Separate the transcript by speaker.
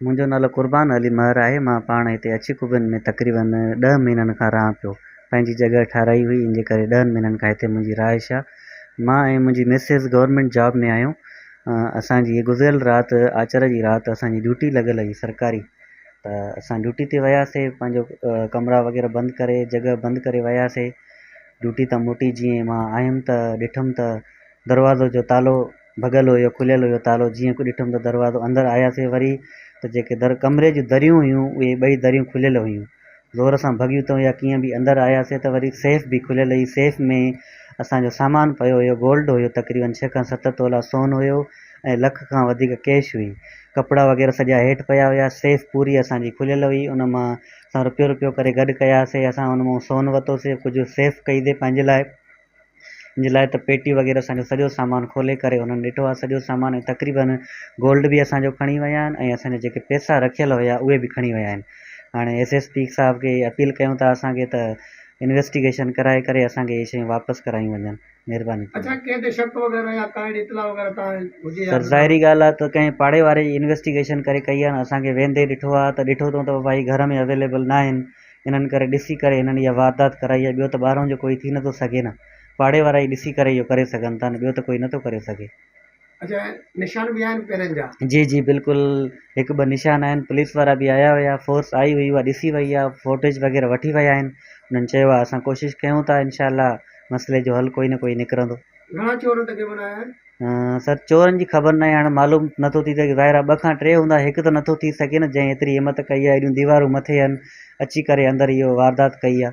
Speaker 1: मुंहिंजो नालो क़ुर्बान अली महर आहे। मां पाण हिते अछी में तक़रीबन 10 महीननि खां रहां पियो। पंहिंजी जॻह ठाराई हुई, इन जे करे 10 महीननि खां हिते मुंहिंजी रहाइश आहे। मां ऐं मुंहिंजी मिसिस गवर्नमेंट जॉब में आहियूं। असांजी गुज़िरियल राति आचर जी राति असांजी ड्यूटी लॻल हुई सरकारी, त असां ड्यूटी ते वियासीं, पंहिंजो कमरा वग़ैरह बंदि करे, जॻह बंदि करे वियासीं। ड्यूटी तां मोटी जीअं मां आयुमि त ॾिठुमि त दरवाज़ो जो तालो भॻल हुयो, खुलियल हुयो तालो। जीअं को ॾिठुमि त दरवाज़ो अंदरि आयासीं वरी त जेके कमरे जूं दरियूं हुयूं उहे ॿई दरियूं खुलियल हुयूं। ज़ोर सां भॻियूं अथऊं या कीअं बि अंदरि आयासीं त वरी सेफ बि खुलियल हुई। सेफ में असांजो सामान पियो हुयो, गोल्ड हुयो, तक़रीबन 6 खां 7 तोला सोन हुयो ऐं लख खां वधीक कैश हुई। कपिड़ा वग़ैरह सॼा हेठि पिया हुया। सेफ पूरी असांजी खुलियल हुई। उन मां असां रुपयो करे गॾु कयासीं। असां उन मां सोन वरितोसीं, कुझु सेफ कईसीं पंहिंजे लाइ। इन लाइ त पेटी वग़ैरह असांजो सॼो सामान खोले करे हुननि ॾिठो आहे सॼो सामान, ऐं तक़रीबन गोल्ड बि असांजो खणी विया आहिनि ऐं असांजा जेके पैसा रखियल हुया उहे बि खणी विया आहिनि। हाणे SSP साहिब खे अपील कयूं था असांखे त इन्वेस्टिगेशन कराए करे असांखे इहे शयूं वापसि करायूं वञनि, महिरबानी। सर ज़ाहिरी ॻाल्हि आहे त कंहिं पाड़े वारे जी इन्वेस्टिगेशन करे कई आहे न। असांखे वेंदे ॾिठो आहे त ॾिठो अथऊं त भाई घर में अवेलेबल न आहिनि, इन्हनि करे ॾिसी करे हिननि इहा वारदात कराई आहे। ॿियो त ॿाहिरों जो कोई थी नथो सघे न, पाड़े वारा ई ॾिसी करे इहो करे सघनि था न, ॿियो त कोई नथो करे सघे।
Speaker 2: निशान बि आहिनि पेरनि जा?
Speaker 1: जी जी बिल्कुलु, 1-2 निशान आहिनि। पुलिस वारा बि आया हुया, फोर्स आई हुई, उहा ॾिसी वई आहे, फुटेज वग़ैरह वठी विया आहिनि। उन्हनि चयो आहे असां कोशिशि कयूं था, इनशाला मसइले जो हल कोई न कोई निकिरंदो।
Speaker 2: घणा चोर तक़रीबन आया आहिनि?
Speaker 1: सर चोरनि जी ख़बर न आहे, हाणे मालूम नथो थी सघे। ज़ाहिर आहे 2 खां 3 हूंदा, हिकु त नथो थी सघे न, जंहिं हेतिरी हिमत कई आहे, एॾियूं दीवारूं मथे आहिनि, अची करे अंदरि इहो वारदात कई आहे।